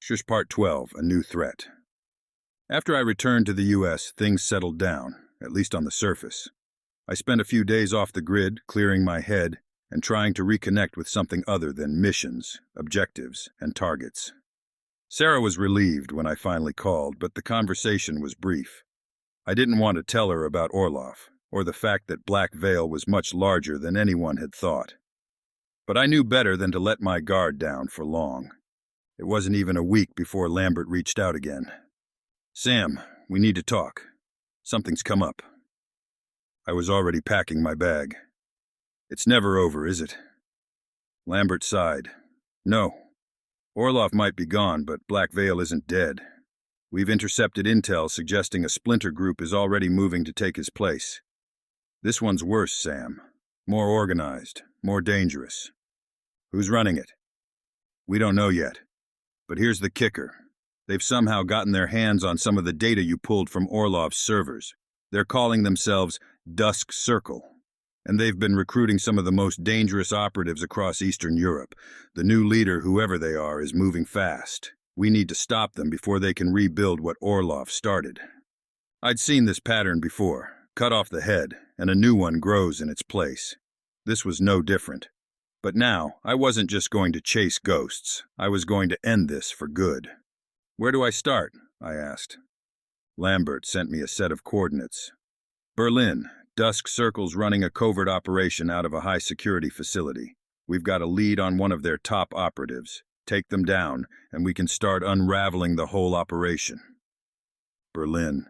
Shush Part 12, A New Threat. After I returned to the U.S., things settled down, at least on the surface. I spent a few days off the grid, clearing my head, and trying to reconnect with something other than missions, objectives, and targets. Sarah was relieved when I finally called, but the conversation was brief. I didn't want to tell her about Orlov, or the fact that Black Veil was much larger than anyone had thought. But I knew better than to let my guard down for long. It wasn't even a week before Lambert reached out again. "Sam, we need to talk. Something's come up." I was already packing my bag. "It's never over, is it?" Lambert sighed. "No. Orlov might be gone, but Black Veil isn't dead. We've intercepted intel suggesting a Splinter group is already moving to take his place. This one's worse, Sam. More organized, more dangerous. Who's running it? We don't know yet. But here's the kicker. They've somehow gotten their hands on some of the data you pulled from Orlov's servers. They're calling themselves Dusk Circle, and they've been recruiting some of the most dangerous operatives across Eastern Europe. The new leader, whoever they are, is moving fast. We need to stop them before they can rebuild what Orlov started. I'd seen this pattern before. Cut off the head, and a new one grows in its place. This was no different. But now, I wasn't just going to chase ghosts. I was going to end this for good. "Where do I start?" I asked. Lambert sent me a set of coordinates. "Berlin. Dusk Circle's running a covert operation out of a high-security facility. We've got a lead on one of their top operatives. Take them down, and we can start unraveling the whole operation." Berlin.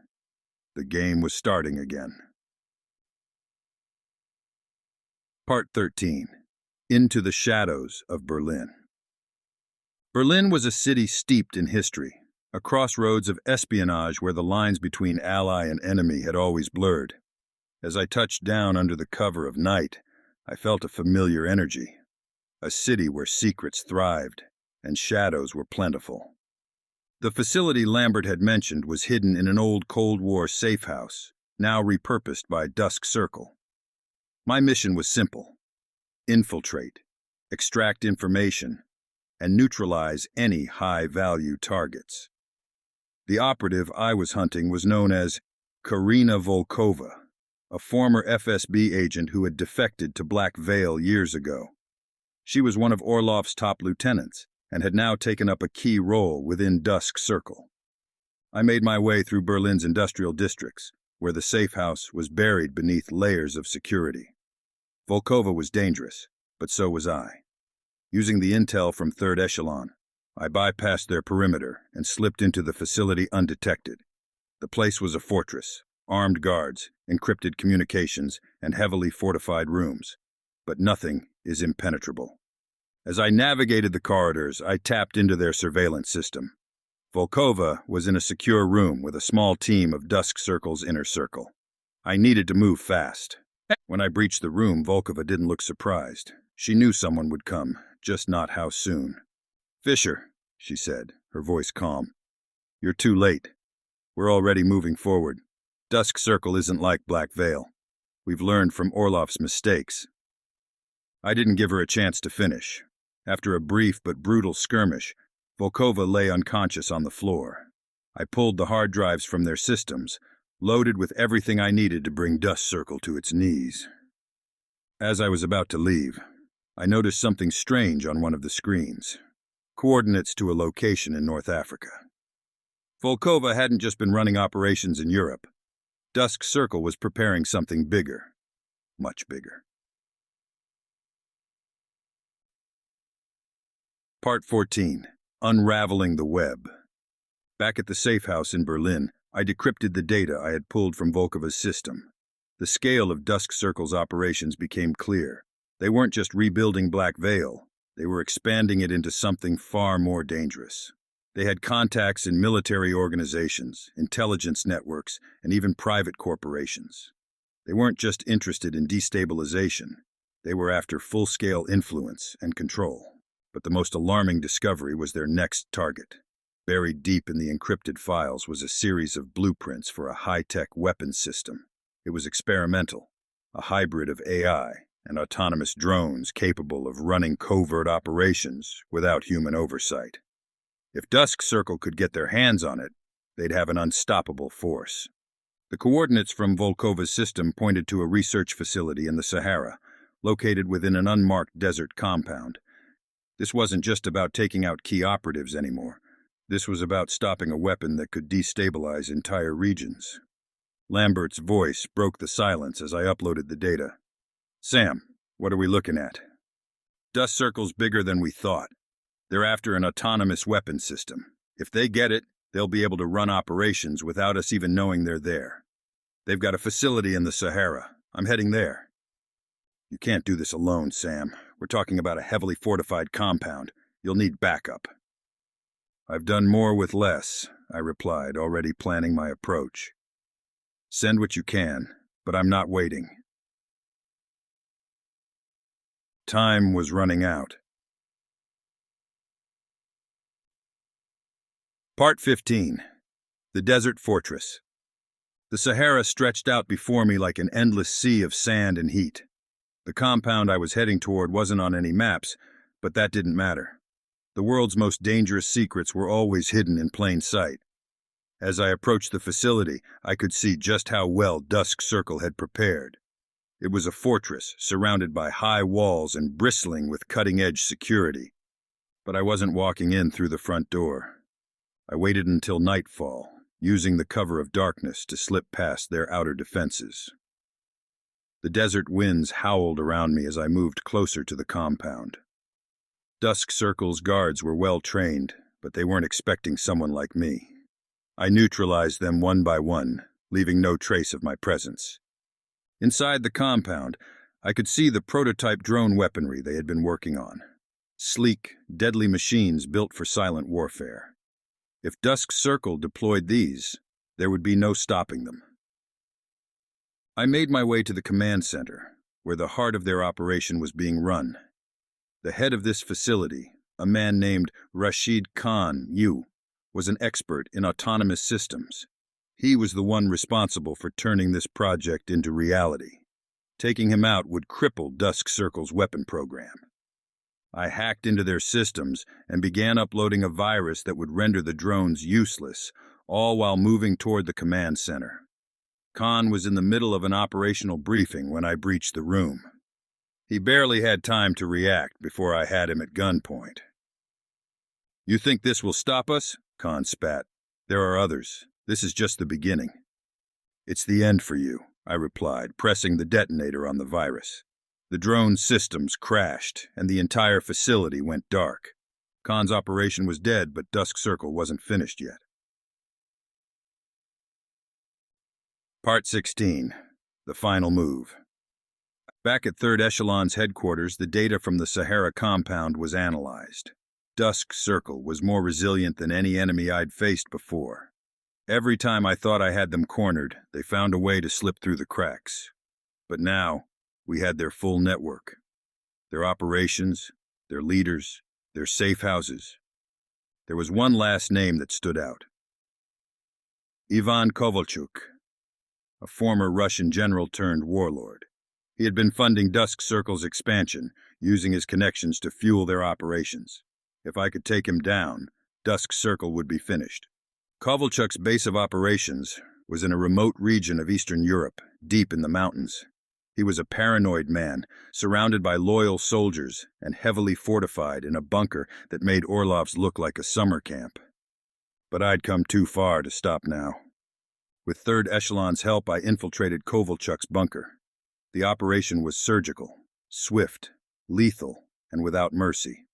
The game was starting again. Part 13. Into the Shadows of Berlin. Berlin was a city steeped in history, a crossroads of espionage where the lines between ally and enemy had always blurred. As I touched down under the cover of night, I felt a familiar energy, a city where secrets thrived and shadows were plentiful. The facility Lambert had mentioned was hidden in an old Cold War safe house, now repurposed by Dusk Circle. My mission was simple: infiltrate, extract information, and neutralize any high-value targets. The operative I was hunting was known as Karina Volkova, a former FSB agent who had defected to Black Veil years ago. She was one of Orlov's top lieutenants and had now taken up a key role within Dusk Circle. I made my way through Berlin's industrial districts, where the safe house was buried beneath layers of security. Volkova was dangerous, but so was I. Using the intel from Third Echelon, I bypassed their perimeter and slipped into the facility undetected. The place was a fortress, armed guards, encrypted communications, and heavily fortified rooms. But nothing is impenetrable. As I navigated the corridors, I tapped into their surveillance system. Volkova was in a secure room with a small team of Dusk Circle's inner circle. I needed to move fast. When I breached the room, Volkova didn't look surprised. She knew someone would come, just not how soon. "Fisher," she said, her voice calm. "You're too late. We're already moving forward. Dusk Circle isn't like Black Veil. We've learned from Orlov's mistakes." I didn't give her a chance to finish. After a brief but brutal skirmish, Volkova lay unconscious on the floor. I pulled the hard drives from their systems, loaded with everything I needed to bring Dusk Circle to its knees. As I was about to leave, I noticed something strange on one of the screens. Coordinates to a location in North Africa. Volkova hadn't just been running operations in Europe. Dusk Circle was preparing something bigger. Much bigger. Part 14. Unraveling the Web. Back at the safe house in Berlin, I decrypted the data I had pulled from Volkova's system. The scale of Dusk Circle's operations became clear. They weren't just rebuilding Black Veil. They were expanding it into something far more dangerous. They had contacts in military organizations, intelligence networks, and even private corporations. They weren't just interested in destabilization. They were after full-scale influence and control. But the most alarming discovery was their next target. Buried deep in the encrypted files was a series of blueprints for a high-tech weapons system. It was experimental, a hybrid of AI and autonomous drones capable of running covert operations without human oversight. If Dusk Circle could get their hands on it, they'd have an unstoppable force. The coordinates from Volkova's system pointed to a research facility in the Sahara, located within an unmarked desert compound. This wasn't just about taking out key operatives anymore. This was about stopping a weapon that could destabilize entire regions. Lambert's voice broke the silence as I uploaded the data. Sam, what are we looking at? Dusk Circle's bigger than we thought. They're after an autonomous weapon system. If they get it, they'll be able to run operations without us even knowing they're there. They've got a facility in the Sahara. I'm heading there. You can't do this alone, Sam. We're talking about a heavily fortified compound. You'll need backup. I've done more with less, I replied, already planning my approach. Send what you can, but I'm not waiting. Time was running out. Part 15. The Desert Fortress. The Sahara stretched out before me like an endless sea of sand and heat. The compound I was heading toward wasn't on any maps, but that didn't matter. The world's most dangerous secrets were always hidden in plain sight. As I approached the facility, I could see just how well Dusk Circle had prepared. It was a fortress surrounded by high walls and bristling with cutting-edge security. But I wasn't walking in through the front door. I waited until nightfall, using the cover of darkness to slip past their outer defenses. The desert winds howled around me as I moved closer to the compound. Dusk Circle's guards were well trained, but they weren't expecting someone like me. I neutralized them one by one, leaving no trace of my presence. Inside the compound, I could see the prototype drone weaponry they had been working on. Sleek, deadly machines built for silent warfare. If Dusk Circle deployed these, there would be no stopping them. I made my way to the command center, where the heart of their operation was being run. The head of this facility, a man named Rashid Khan Yu, was an expert in autonomous systems. He was the one responsible for turning this project into reality. Taking him out would cripple Dusk Circle's weapon program. I hacked into their systems and began uploading a virus that would render the drones useless, all while moving toward the command center. Khan was in the middle of an operational briefing when I breached the room. He barely had time to react before I had him at gunpoint. "You think this will stop us?" Khan spat. "There are others. This is just the beginning." "It's the end for you," I replied, pressing the detonator on the virus. The drone systems crashed, and the entire facility went dark. Khan's operation was dead, but Dusk Circle wasn't finished yet. Part 16. The Final Move. Back at 3rd Echelon's headquarters, the data from the Sahara compound was analyzed. Dusk Circle was more resilient than any enemy I'd faced before. Every time I thought I had them cornered, they found a way to slip through the cracks. But now, we had their full network. Their operations, their leaders, their safe houses. There was one last name that stood out. Ivan Kovalchuk, a former Russian general turned warlord. He had been funding Dusk Circle's expansion, using his connections to fuel their operations. If I could take him down, Dusk Circle would be finished. Kovalchuk's base of operations was in a remote region of Eastern Europe, deep in the mountains. He was a paranoid man, surrounded by loyal soldiers and heavily fortified in a bunker that made Orlov's look like a summer camp. But I'd come too far to stop now. With 3rd Echelon's help, I infiltrated Kovalchuk's bunker. The operation was surgical, swift, lethal, and without mercy.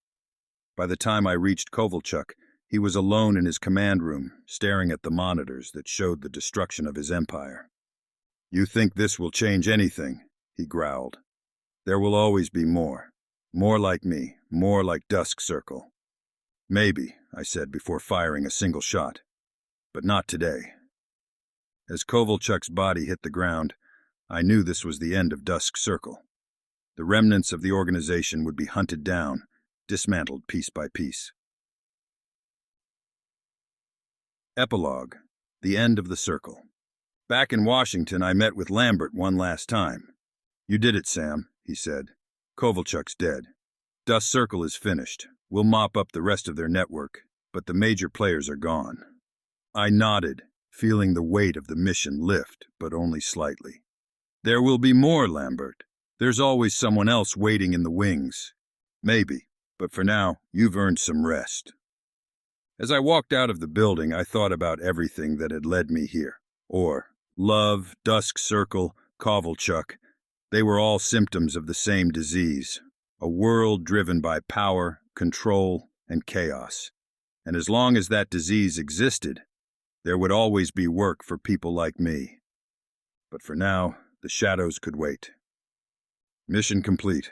By the time I reached Kovalchuk, he was alone in his command room, staring at the monitors that showed the destruction of his empire. "You think this will change anything?" he growled. "There will always be more. More like me, more like Dusk Circle." "Maybe," I said before firing a single shot. "But not today." As Kovalchuk's body hit the ground, I knew this was the end of Dusk Circle. The remnants of the organization would be hunted down, dismantled piece by piece. Epilogue. The End of the Circle. Back in Washington, I met with Lambert one last time. "You did it, Sam," he said. "Kovalchuk's dead. Dusk Circle is finished. We'll mop up the rest of their network. but the major players are gone. I nodded, feeling the weight of the mission lift, but only slightly. There will be more, Lambert. There's always someone else waiting in the wings. Maybe, but for now, you've earned some rest. As I walked out of the building, I thought about everything that had led me here. Love, Dusk Circle, Kovalchuk. They were all symptoms of the same disease, a world driven by power, control, and chaos. And as long as that disease existed, there would always be work for people like me. But for now, the shadows could wait. Mission complete.